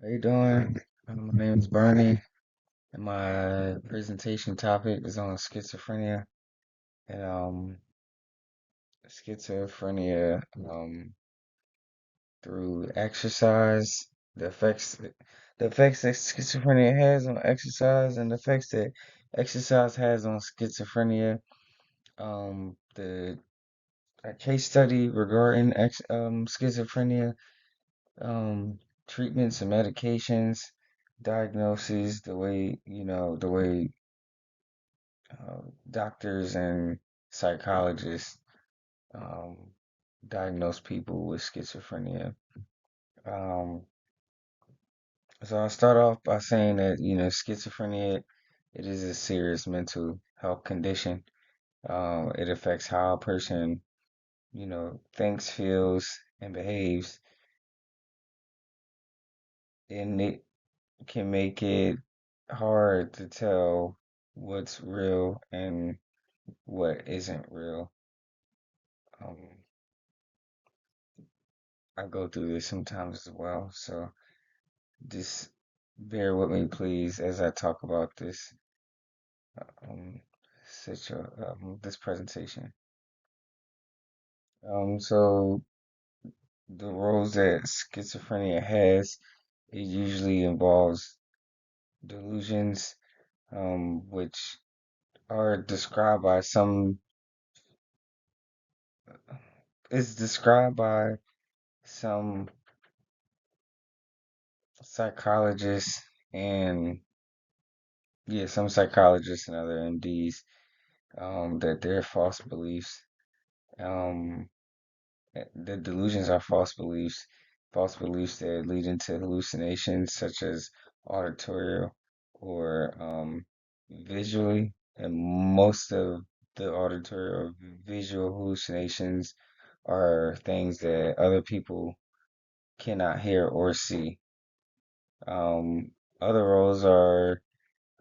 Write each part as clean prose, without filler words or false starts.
How you doing? My name is Bernie, and my presentation topic is on schizophrenia. And schizophrenia through exercise, the effects the effects that schizophrenia has on exercise, and the effects that exercise has on schizophrenia. The a case study regarding schizophrenia, um, treatments and medications, diagnoses, the way doctors and psychologists um, diagnose people with schizophrenia. Um, so I'll start off by saying that, schizophrenia, it is a serious mental health condition. It affects how a person, thinks, feels, and behaves, and it can make it hard to tell what's real and what isn't real. Um, I go through this sometimes as well, so just bear with me, please, as I talk about um, this presentation. So the roles that schizophrenia has, it usually involves delusions, which are described by is described by some psychologists and some psychologists and other MDs, that they're false beliefs. Um, the delusions are false beliefs that lead into hallucinations such as auditory or visually. And most of the auditory or visual hallucinations are things that other people cannot hear or see. Um, Other roles are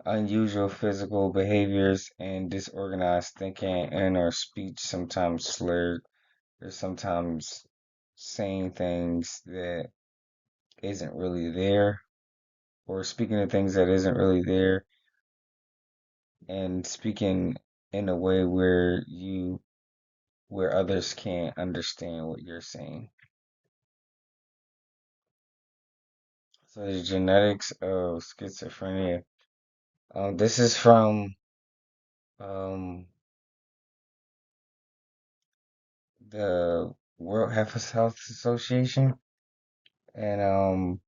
unusual physical behaviors and disorganized thinking and or speech, sometimes slurred or sometimes saying things that isn't really there or speaking of things that isn't really there and speaking in a way where others can't understand what you're saying. So the genetics of schizophrenia. This is from um, the World Health Association. And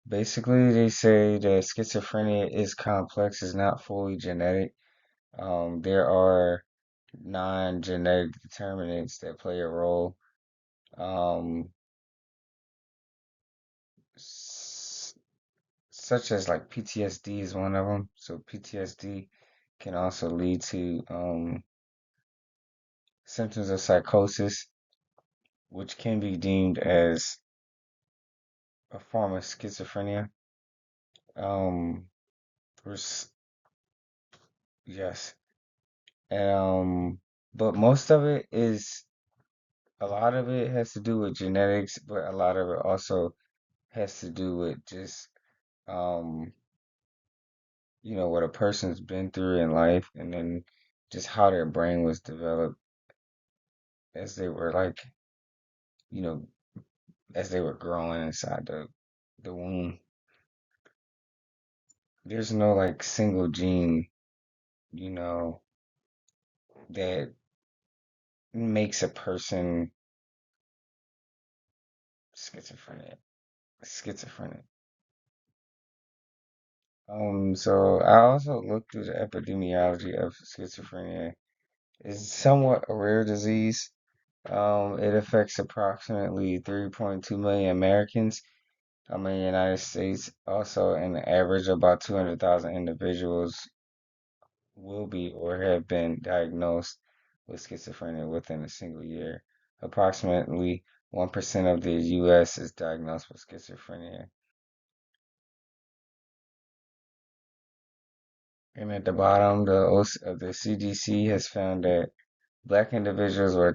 basically, they say that schizophrenia is complex, is not fully genetic. There are non-genetic determinants that play a role, um, s- such as like PTSD is one of them. So PTSD can also lead to symptoms of psychosis, which can be deemed as a form of schizophrenia. Um, res- yes, and but most of it is a lot of it has to do with genetics, but a lot of it also has to do with just um, what a person's been through in life, and then just how their brain was developed as they were like, you know, as they were growing inside the womb. There's no like single gene, you know, that makes a person schizophrenic. Schizophrenic. So I also looked through the epidemiology of schizophrenia. It's somewhat a rare disease. It affects approximately 3.2 million Americans. In the United States, also an average of about 200,000 individuals will be or have been diagnosed with schizophrenia within a single year. Approximately 1% of the US is diagnosed with schizophrenia. And at the bottom, the CDC has found that Black individuals were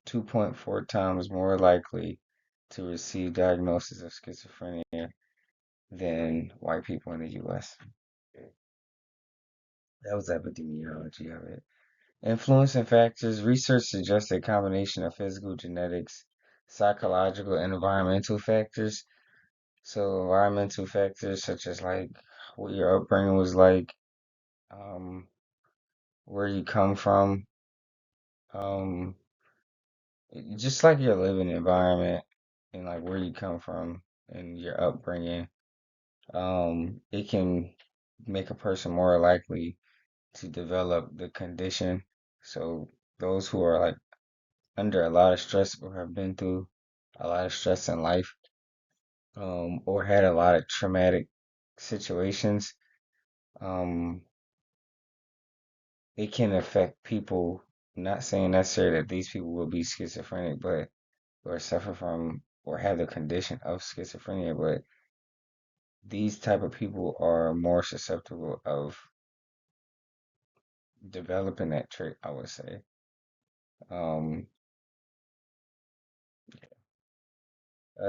2.4 times more likely to receive diagnosis of schizophrenia than white people in the US. That was epidemiology of it. Influencing factors. Research suggests a combination of physical, genetics, psychological, and environmental factors. So environmental factors such as like what your upbringing was like, um, where you come from, um, just like your living environment and like where you come from and your upbringing. It can make a person more likely to develop the condition. So those who are like under a lot of stress or have been through a lot of stress in life, or had a lot of traumatic situations, um, it can affect people. Not saying necessarily that these people will be schizophrenic, but or suffer from or have the condition of schizophrenia, but these type of people are more susceptible of developing that trait, I would say. Um,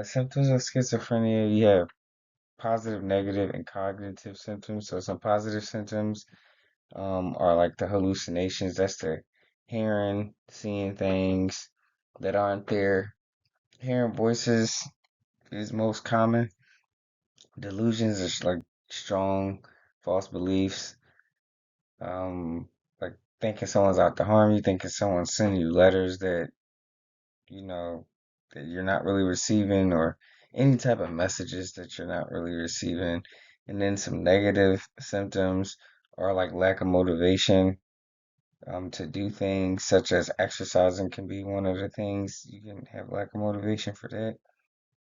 Symptoms of schizophrenia, you have positive, negative, and cognitive symptoms. So some positive symptoms are like the hallucinations. That's the hearing, seeing things that aren't there. Hearing voices is most common. Delusions are like strong false beliefs. Um, like thinking someone's out to harm you, thinking someone's sending you letters that you know that you're not really receiving, or any type of messages that you're not really receiving. And then some negative symptoms are like lack of motivation to do things, such as exercising can be one of the things. You can have lack of motivation for that.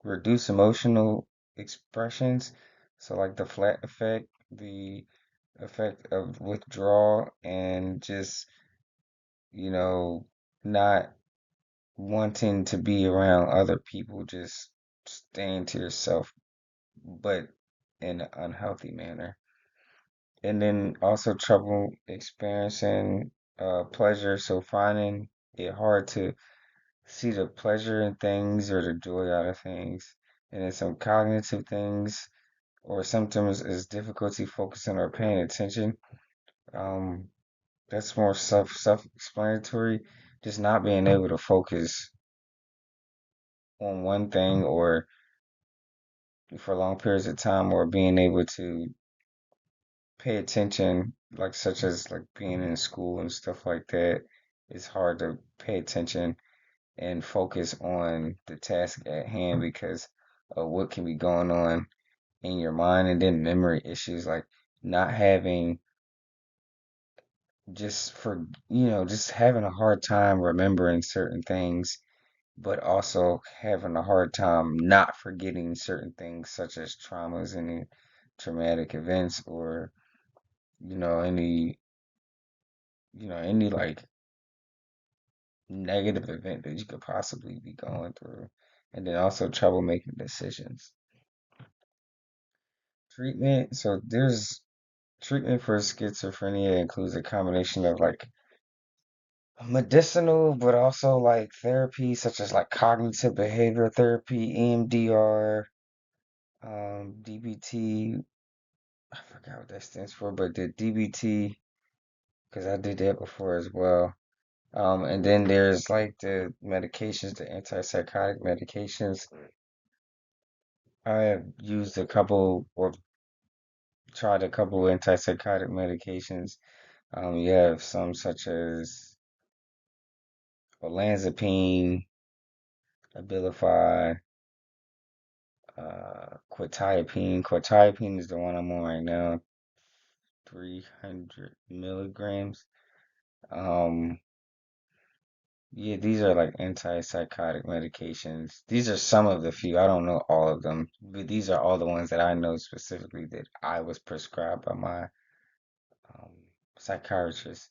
Reduce emotional expressions, so like the flat effect, the effect of withdrawal, and just, you know, not wanting to be around other people, just staying to yourself, but in an unhealthy manner. And then also trouble experiencing pleasure, so finding it hard to see the pleasure in things or the joy out of things. And then some cognitive things or symptoms is difficulty focusing or paying attention. Um, that's more self-explanatory. Just not being able to focus on one thing or for long periods of time, or being able to pay attention, like such as like being in school and stuff like that. It's hard to pay attention and focus on the task at hand because of what can be going on in your mind. And then memory issues, like not having, just for, just having a hard time remembering certain things, but also having a hard time not forgetting certain things such as traumas and traumatic events, or any any like negative event that you could possibly be going through. And then also trouble making decisions. Treatment. So there's treatment for schizophrenia includes a combination of like medicinal, but also like therapy, such as like cognitive behavior therapy, EMDR, DBT. I forgot what that stands for, but the DBT, because I did that before as well. And then there's like the medications, the antipsychotic medications. I have used a couple or tried a couple antipsychotic medications. You have some such as olanzapine, Abilify, quetiapine. Quetiapine is the one I'm on right now, 300 milligrams. Um, yeah, these are like antipsychotic medications. These are some of the few. I don't know all of them, but these are all the ones that I know specifically that I was prescribed by my um, psychiatrist.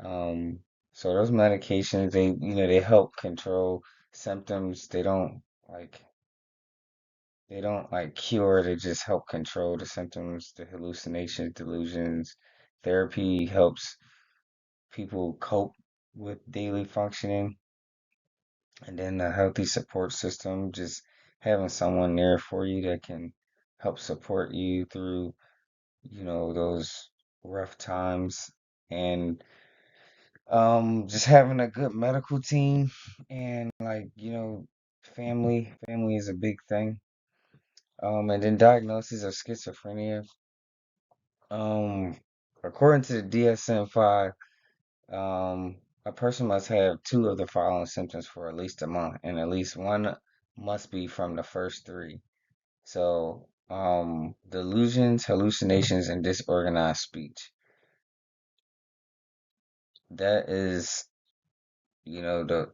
Um, so those medications, they help control symptoms. Like they don't like cure, they just help control the symptoms, the hallucinations, delusions. Therapy helps people cope with daily functioning. And then a healthy support system, just having someone there for you that can help support you through, those rough times. And just having a good medical team and like, family is a big thing. And then diagnosis of schizophrenia. Um, According to the DSM-5, a person must have two of the following symptoms for at least a month, and at least one must be from the first three. So, delusions, hallucinations, and disorganized speech. That is, the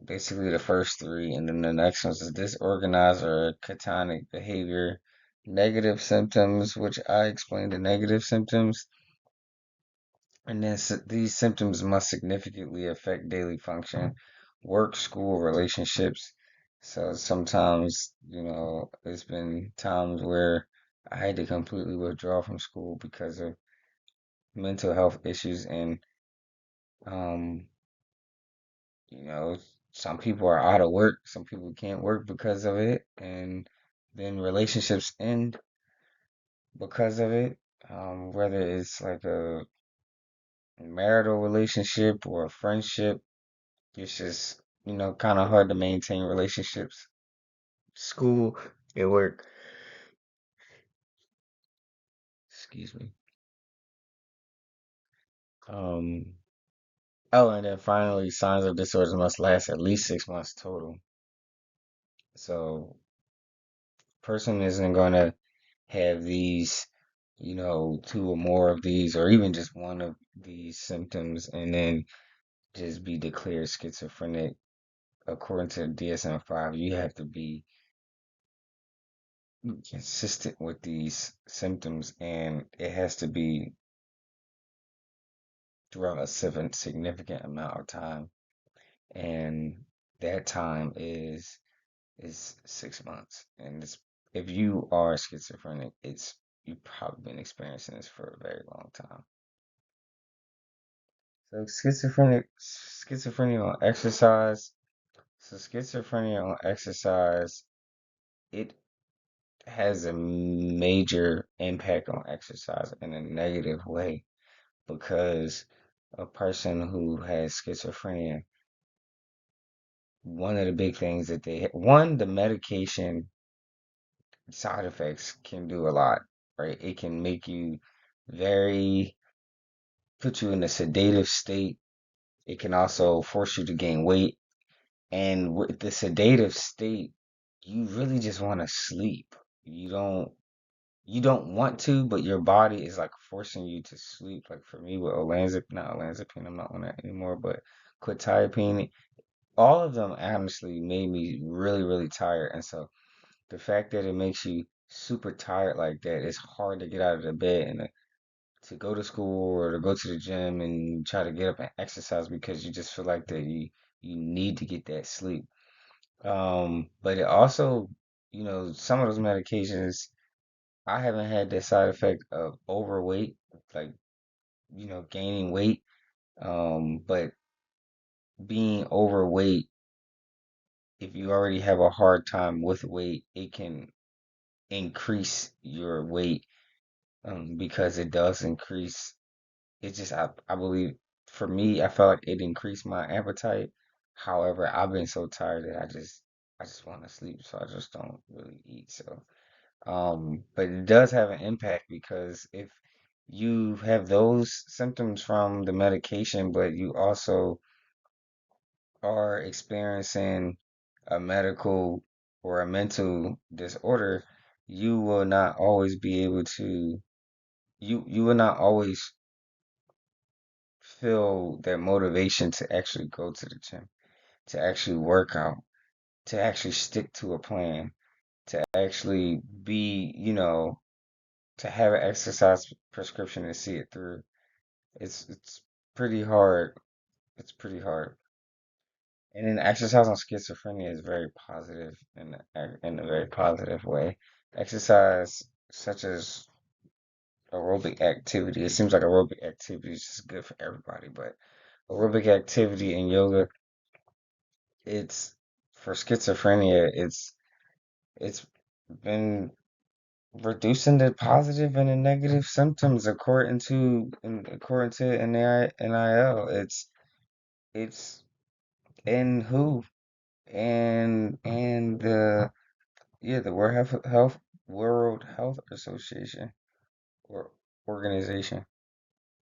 basically the first three, and then the next ones is disorganized or catatonic behavior, negative symptoms, which I explained the negative symptoms, and then these symptoms must significantly affect daily function, work, school, relationships. So sometimes, it's been times where I had to completely withdraw from school because of mental health issues, and um, you know, some people are out of work, some people can't work because of it, and then relationships end because of it. Whether it's like a marital relationship or a friendship, it's just, kind of hard to maintain relationships. School, at work, excuse me. Um, oh, and then finally, signs of disorders must last at least 6 months total. So, person isn't going to have these, two or more of these, or even just one of these symptoms, and then just be declared schizophrenic. According to DSM-5, you have to be consistent with these symptoms, and it has to be throughout a significant amount of time, and that time is 6 months. And if you are schizophrenic, it's you've probably been experiencing this for a very long time. So schizophrenia on exercise. So schizophrenia on exercise, it has a major impact on exercise in a negative way, because a person who has schizophrenia, one of the big things that the medication side effects can do a lot, right? It can make you very, put you in a sedative state. It can also force you to gain weight. And with the sedative state, you really just want to sleep. You don't you don't want to, but your body is like forcing you to sleep. Like for me with not olanzapine, I'm not on that anymore, but quetiapine, all of them honestly made me really, really tired. And so the fact that it makes you super tired like that, it's hard to get out of the bed and to go to school or to go to the gym and try to get up and exercise, because you just feel like that you need to get that sleep. But it also, some of those medications, I haven't had the side effect of overweight, like, gaining weight. But being overweight, if you already have a hard time with weight, it can increase your weight, because it does increase. It just, I believe, for me, I felt like it increased my appetite. However, I've been so tired that I just want to sleep, so I just don't really eat. So, but it does have an impact, because if you have those symptoms from the medication, but you also are experiencing a medical or a mental disorder, you will not always be able to, you will not always feel that motivation to actually go to the gym, to actually work out, to actually stick to a plan, to actually be, to have an exercise prescription and see it through. It's pretty hard. It's pretty hard. And then exercise on schizophrenia is very positive in a very positive way. Exercise such as aerobic activity. It seems like aerobic activity is just good for everybody, but aerobic activity and yoga, it's for schizophrenia, it's been reducing the positive and the negative symptoms according to NIL. It's in WHO and the World Health Association or organization.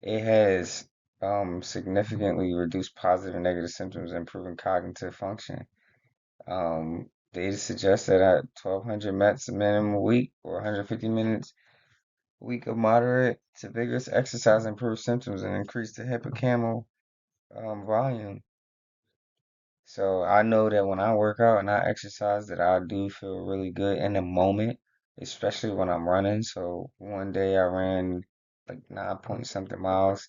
It has significantly reduced positive and negative symptoms, improving cognitive function. Data suggests that at 1,200 METs a minimum a week or 150 minutes a week of moderate to vigorous exercise improves symptoms and increase the hippocampal volume. So I know that when I work out and I exercise, that I do feel really good in the moment, especially when I'm running. So one day I ran like 9 point something miles,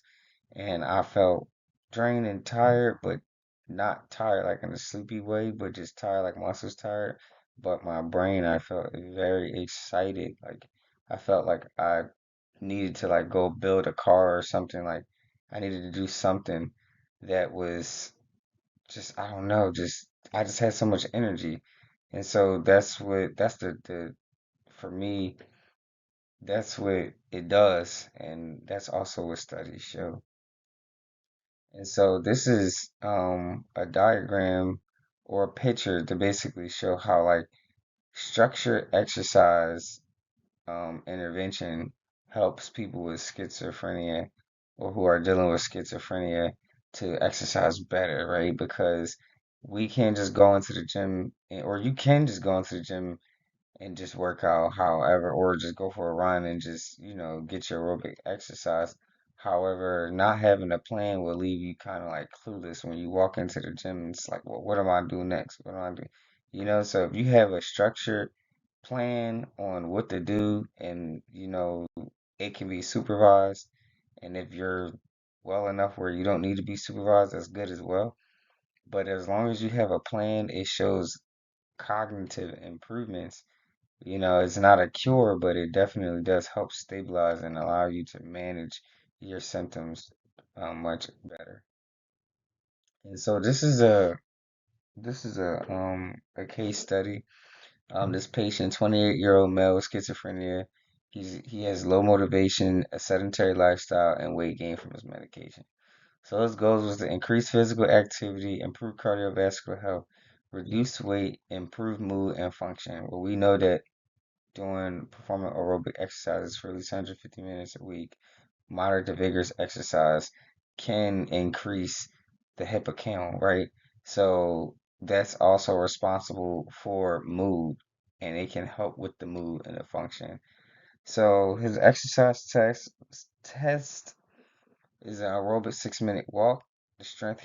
and I felt drained and tired, but not tired like in a sleepy way, but just tired like muscles tired. But my brain, I felt very excited. Like I felt like I needed to like go build a car or something. Like I needed to do something that was just I don't know, just I just had so much energy. And so that's the for me, that's what it does, and that's also what studies show. And so this is a diagram or a picture to basically show how like structured exercise intervention helps people with schizophrenia or who are dealing with schizophrenia to exercise better, right? Because we can't just go into the gym, or you can just go into the gym and just work out, however, or just go for a run and just, get your aerobic exercise. However, not having a plan will leave you kind of like clueless when you walk into the gym. It's like, well, what am I doing next? What am I doing? So if you have a structured plan on what to do and, it can be supervised. And if you're well enough where you don't need to be supervised, that's good as well. But as long as you have a plan, it shows cognitive improvements. It's not a cure, but it definitely does help stabilize and allow you to manage your symptoms much better. And so this is a case study. This patient, 28-year-old male with schizophrenia, he has low motivation, a sedentary lifestyle, and weight gain from his medication. So his goals was to increase physical activity, improve cardiovascular health, reduce weight, improve mood and function. Well, we know that doing performing aerobic exercises for at least 150 minutes a week, moderate to vigorous exercise, can increase the hippocampal, right? So that's also responsible for mood, and it can help with the mood and the function. So his exercise test is an aerobic 6 minute walk. The strength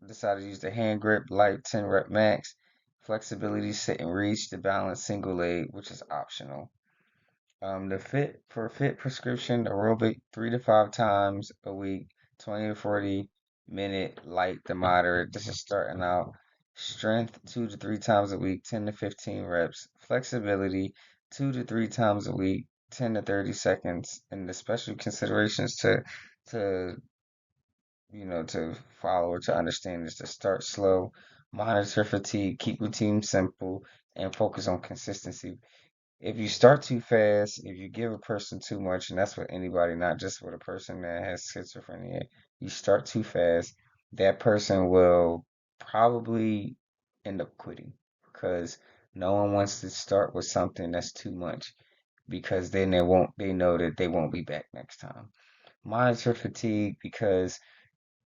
decided to use the hand grip, light 10 rep max, flexibility, sit and reach, the balance single leg, which is optional. The fit prescription aerobic 3 to 5 times a week, 20 to 40 minute light to moderate. This is starting out. Strength 2 to 3 times a week, 10 to 15 reps. Flexibility 2 to 3 times a week, 10 to 30 seconds. And the special considerations to to follow or to understand is to start slow, monitor fatigue, keep routine simple, and focus on consistency. If you start too fast, if you give a person too much, and that's with anybody, not just with a person that has schizophrenia, you start too fast, that person will probably end up quitting because no one wants to start with something that's too much because then they know that they won't be back next time. Monitor fatigue because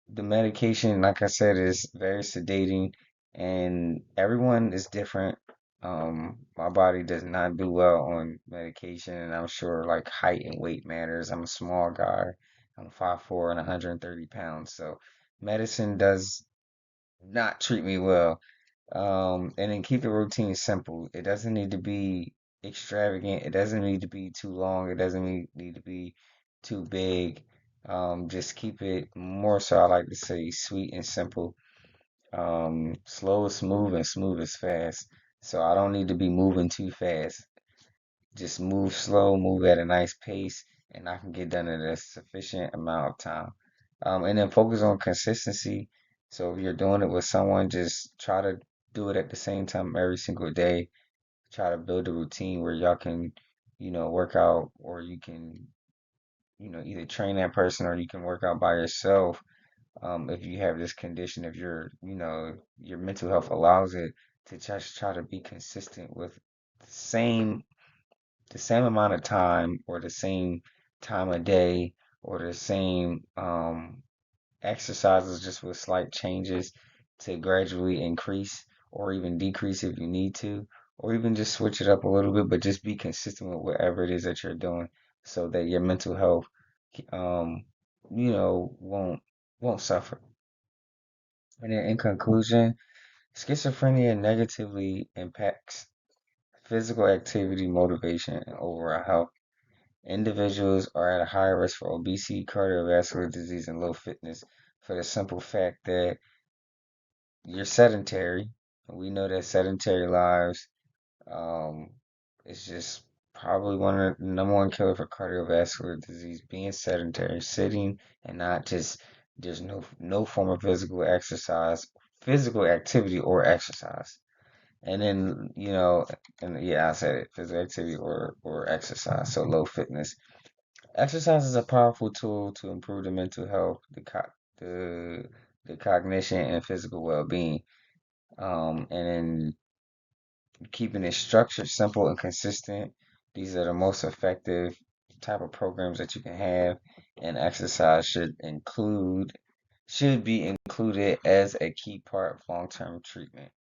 the medication, like I said, is very sedating, and everyone is different. My body does not do well on medication, and I'm sure like height and weight matters. I'm a small guy. I'm 5'4" and 130 pounds, so medicine does not treat me well. And then keep the routine simple. It doesn't need to be extravagant. It doesn't need to be too long. It doesn't need to be too big. Just keep it more so I like to say sweet and simple. Slow is smooth and smooth is fast. So I don't need to be moving too fast. Just move slow, move at a nice pace, and I can get done in a sufficient amount of time. And then focus on consistency. So if you're doing it with someone, just try to do it at the same time every single day. Try to build a routine where y'all can work out, or you can, either train that person or you can work out by yourself. If you have this condition, if your mental health allows it, to just try to be consistent with the same the same amount of time, or the same time of day, or the same exercises, just with slight changes, to gradually increase or even decrease if you need to, or even just switch it up a little bit, but just be consistent with whatever it is that you're doing, so that your mental health, um, won't suffer. And then in conclusion, schizophrenia negatively impacts physical activity, motivation, and overall health. Individuals are at a higher risk for obesity, cardiovascular disease, and low fitness, for the simple fact that you're sedentary. We know that sedentary lives, um, is just probably one of the number one killer for cardiovascular disease. Being sedentary, sitting, and not just, there's no form of physical activity or exercise. And then, and yeah, I said it, physical activity or exercise. So low fitness. Exercise is a powerful tool to improve the mental health, the the cognition, and physical well-being. And then keeping it structured, simple, and consistent. These are the most effective type of programs that you can have, and exercise should be included as a key part of long-term treatment.